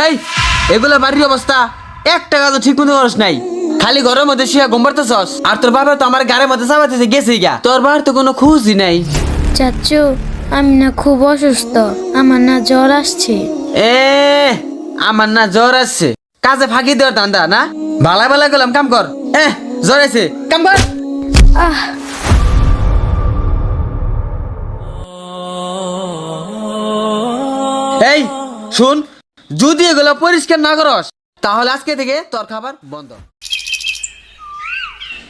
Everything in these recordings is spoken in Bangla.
হেই, এগুলা বাড়ির অবস্থা একটা কাজও ঠিক মতো করস নাই। খালি ঘরের মধ্যে শুয়ে ঘুম পাড়তেছস। আর তোর বাবা তো আমার গাড়ির মধ্যে চাপাতেছে গেছে গা। তোর বাবার তো কোনো খুঁজই নাই। চাচু, আমি না খুব অসুস্থ, আমার না জ্বর আসছে। এ আমার না জ্বর আসছে, কাজে ফাঁকি দেওয়ার ধান্দা না? ভালা ভালা গেলাম, কাম কর। জ্বর আছে, কাম কর। আহ এই শুন, যদি এগুলো পরিষ্কার না করস তাহলে আজকে থেকে তোর খাবার বন্ধ।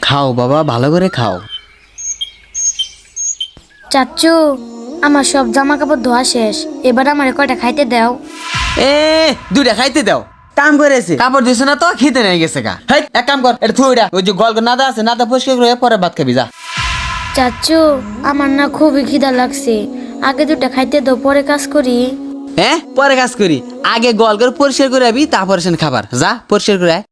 খাও বাবা, ভালো করে খাও। চাচু, আমার সব জামা কাপড় ধোয়া শেষ, এবার আমার কয়টা খাইতে দাও। দুইটা খাইতে দাও। কাম করেছে, কাপড় দিছে না তো খেতে নিয়ে গেছে গা। হেই, এক কাম কর, এটা থুইটা ওই যে গল নাদা আছে, নাদা পরিষ্কার করে পরে ভাত খাবি যা। চাচু, আমার না খুবই খিদা লাগছে, আগে দুটা খাইতে দাও, পরে কাজ করি। পরে কাজ করি, আগে গল করে পরিষ্কার করে আবি, তারপরে সেন খাবার যা পরিষ্কার করে আয়।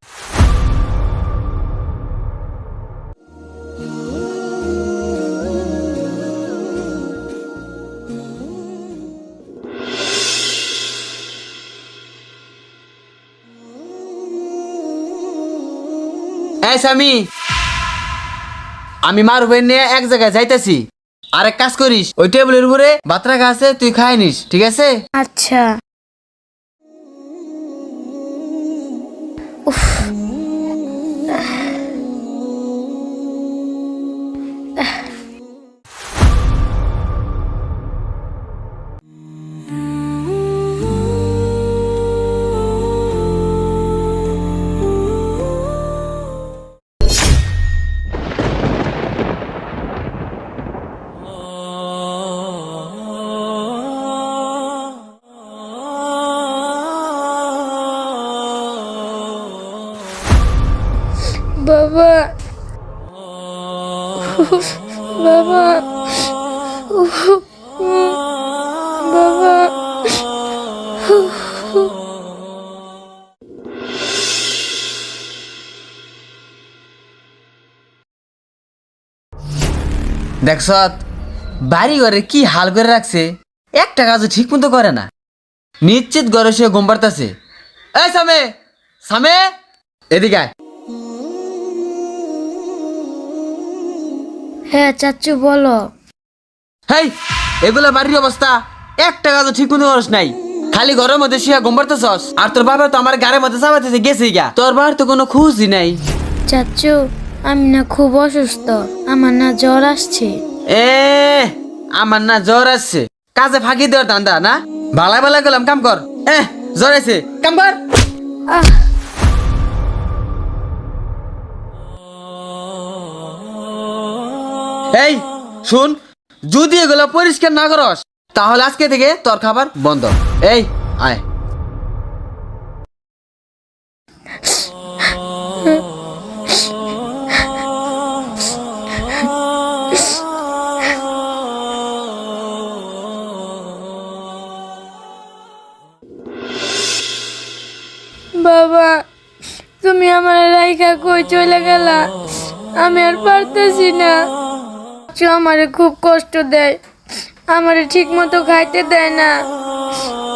এই স্বামী, আমি মার উপরে নিয়ে এক জায়গায় যাইতেছি। আরেক কাজ করিস, ওই টেবিলের উপরে ভাত রাখা আছে, তুই খাই নিস, ঠিক আছে? আচ্ছা। উফ, বাবা, বাবা, বাবা। দেখছ বাড়ি ঘরে কি হাল করে রাখছে, একটা কাজও ঠিক মতো করে না। নিশ্চিত ঘরে সে ঘুম পাড়তাছে। এই সামে, সামে, এদিকে আয়। হ্যাঁ চাচু, বলো। হেই, এগুলা বাড়ির অবস্থা একটা কাজও ঠিক মতো করস নাই। খালি ঘরের মধ্যে শুয়ে ঘুম পাড়তেছস। আর তোর বাবা তো আমার গাড়ির মধ্যে চাপাতেছে গেছে গা। তোর বাবার তো কোনো খুঁজই নাই। চাচু, আমি না খুব অসুস্থ, আমার না জ্বর আসছে। আমার না জ্বর আসছে, কাজে ফাঁকি দেওয়ার ধান্দা না? ভালা ভালা গেলাম, কাম কর। জ্বর আছে, কাম কর। আহ এই শুন, যদি এগুলো পরিষ্কার না করস তাহলে আজকে থেকে তোর খাবার বন্ধ। এই আয়। বাবা, তুমি আমার রাইখা কই চলে গেলা, আমি আর পারতেছি না। আমারে খুব কষ্ট দেয়, আমারে ঠিক মতো খাইতে দেয় না,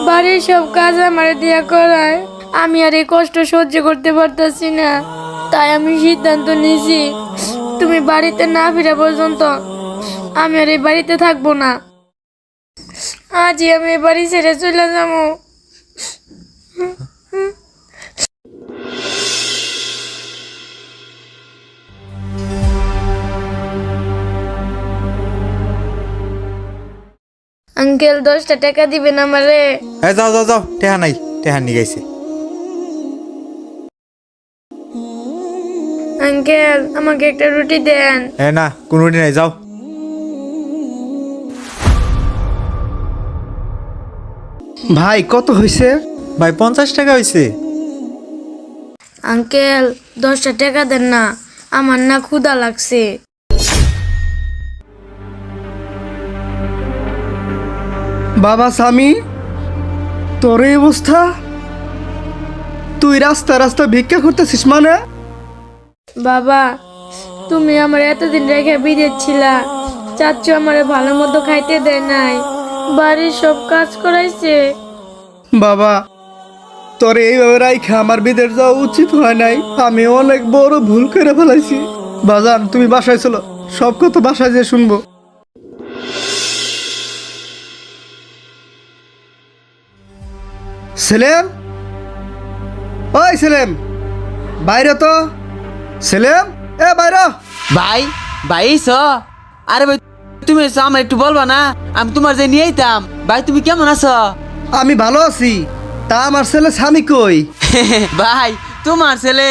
বাড়ির সব কাজ আমারে দিয়া করায়। আমি আর এই কষ্ট সহ্য করতে পারতেছি না, তাই আমি সিদ্ধান্ত নিয়েছি, তুমি বাড়িতে না ফিরা পর্যন্ত আমি আর এই বাড়িতে থাকবো না। আজই আমি এই বাড়ি ছেড়ে চলে যাবো। আঙ্কেল, 10টা টাকা দিবেন আমারে? যাও যাও যাও, টেহা নাই, টেহা নিয়ে গেছে। আঙ্কেল, আমাকে একটা রুটি দেন। না, কোনো রুটি নাই, যাও। ভাই কত হয়েছে? ভাই 50 টাকা হয়েছে। আঙ্কেল, 10টা টাকা দেন না, আমার না ক্ষুধা লাগছে। বাবা স্বামী, তোর এই অবস্থা, তুই রাস্তা রাস্তা ভিক্ষা করতেছিস মানে? বাবা, তুমি আমার এতদিন রেখে বিদেশ ছিলা, চাচ্চু আমারে ভালো মতো খাইতে দেয় নাই, বাড়ির সব কাজ করাইছে। বাবা, তোর এইভাবে রাইখা আমার বিদেশ যাওয়া উচিত হয় নাই। আমি অনেক বড় ভুল করে ফেলাইছি। বাজান তুমি বাসায় চলো, সব কথা বাসায় যেয়ে শুনবো। সেলেম, ওই সেলেম, বাইরে তো। সেলেম, এ বাইরে। ভাই ভাই স আরে ভাই তুমি এসো, আমার একটু বলবা না? আমি তোমার যে নিয়ে আইতাম। ভাই তুমি কেমন আছো? আমি ভালো আছি, তা আমার ছেলে স্বামী কই? ভাই তোমার ছেলে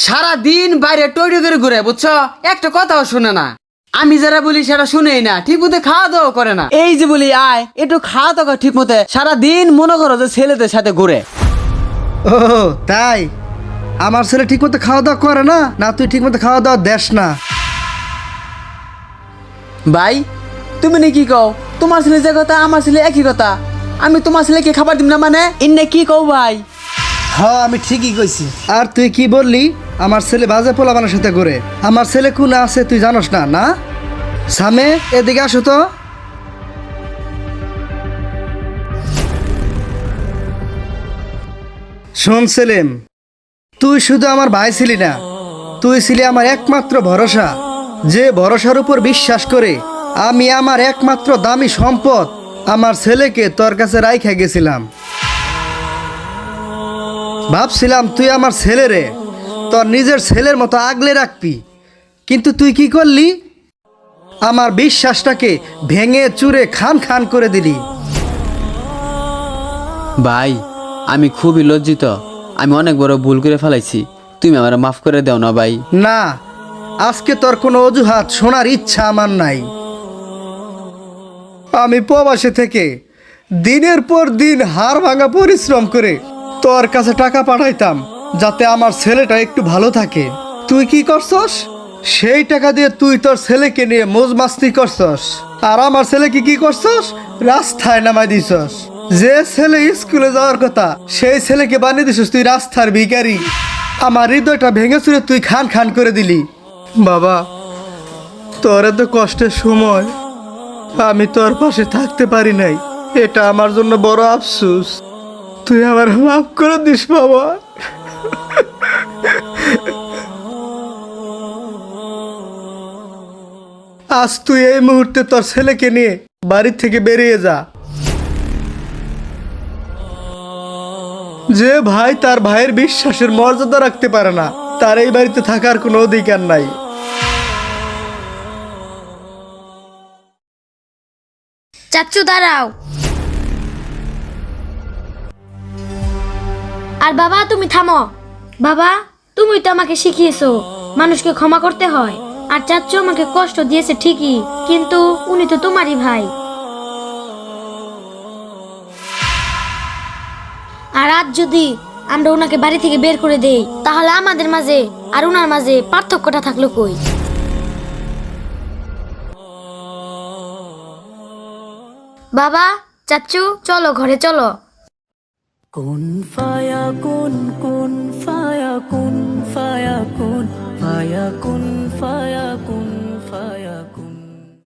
সারা দিন বাইরে টইটই করে ঘুরে, বুঝছো? একটা কথাও শুনে না। আমি যারা বলি সেটা শুনেই না, ঠিক মতো খাওয়া দাওয়া করে না। এই যে বলি আয় একটু খাওয়া দাওয়া ঠিক মতো, সারা দিন মনে করো যে ছেলেদের সাথে ঘুরে। ও তাই? আমার ছেলে ঠিক মতো খাওয়া দাওয়া করে না? না তুই ঠিক মতো খাওয়া দাওয়া দেস না? ভাই তুমি নি কি কও? তোমার ছেলে যে কথা আমার ছেলে একই কথা। আমি তোমার ছেলেকে খাবার দিব না মানে ইন্নে কি কও ভাই? হ্যাঁ আমি ঠিকই কইছি। আর তুই কি বললি? আমার ছেলে বাজে পোলাপানের সাথে ঘুরে। আমার ছেলে কোন আছে তুই জানোস না? না সামে, এদিকে আসো তো। শোন সেলিম, তুই শুধু আমার ভাই ছিলি না, তুই ছিলি আমার একমাত্র ভরসা। যে ভরসার উপর বিশ্বাস করে আমি আমার একমাত্র দামি সম্পদ আমার ছেলেকে তোর কাছে রাইখা গেছিলাম। ভাবছিলাম তুই আমার ছেলেরে তোর নিজের ছেলের মতো আগলে রাখবি, কিন্তু তুই কি করলি? আমার বিশ্বাসটাকে ভেঙে চুরে খান খান করে দিলি। ভাই আমি খুবই লজ্জিত, আমি অনেক বড় ভুল করে ফেলাইছি। তুমি আমার মাফ করে দাও না ভাই। না, আজকে তোর কোনো অজুহাত শোনার ইচ্ছা আমার নাই। আমি প্রবাসে থেকে দিনের পর দিন হাড় ভাঙা পরিশ্রম করে তোর কাছে টাকা পাঠাইতাম যাতে আমার ছেলেটা একটু ভালো থাকে। তুই কি করছস? সেই টাকা দিয়ে তুই তোর ছেলেকে নিয়ে মজ মাস্তি করছস, আর আমার ছেলেকে কি করছস? রাস্তায় নামাই দিছস। যে ছেলে স্কুলে যাওয়ার কথা সেই ছেলেকে বানিয়ে দিছস তুই রাস্তার ভিখারি। আমার হৃদয়টা ভেঙে চুরে তুই খান খান করে দিলি। বাবা, তোর এত কষ্টের সময় আমি তোর পাশে থাকতে পারি নাই, এটা আমার জন্য বড় আফসোস। তুই আমার মাফ করে দিস বাবা। আজ তুই এই মুহূর্তে তোর ছেলেকে নিয়ে বাড়ি থেকে বেরিয়ে যা। যে ভাই তার ভাইয়ের বিশ্বাসের মর্যাদা রাখতে পারে না, তার এই বাড়িতে থাকার কোনো অধিকার নাই। চাচ্চু দাঁড়াও। আর বাবা তুমি থামো। বাবা তুমি তো আমাকে শিখিয়েছো মানুষকে ক্ষমা করতে হয়। আর চাচ্চু আমাকে কষ্ট দিয়েছে ঠিকই, কিন্তু উনি তো তোমারই ভাই। আর আজ যদি আমরা ওনাকে বাড়ি থেকে বের করে দেই, তাহলে আমাদের মাঝে আর ওনার মাঝে পার্থক্যটা থাকলো কই? বাবা চাচ্চু চলো ঘরে চলো। কুন ফায়াকুন কুন ফায়াকুন ফায়াকুন ফায়াকুন ফায়াকুন ফায়াকুন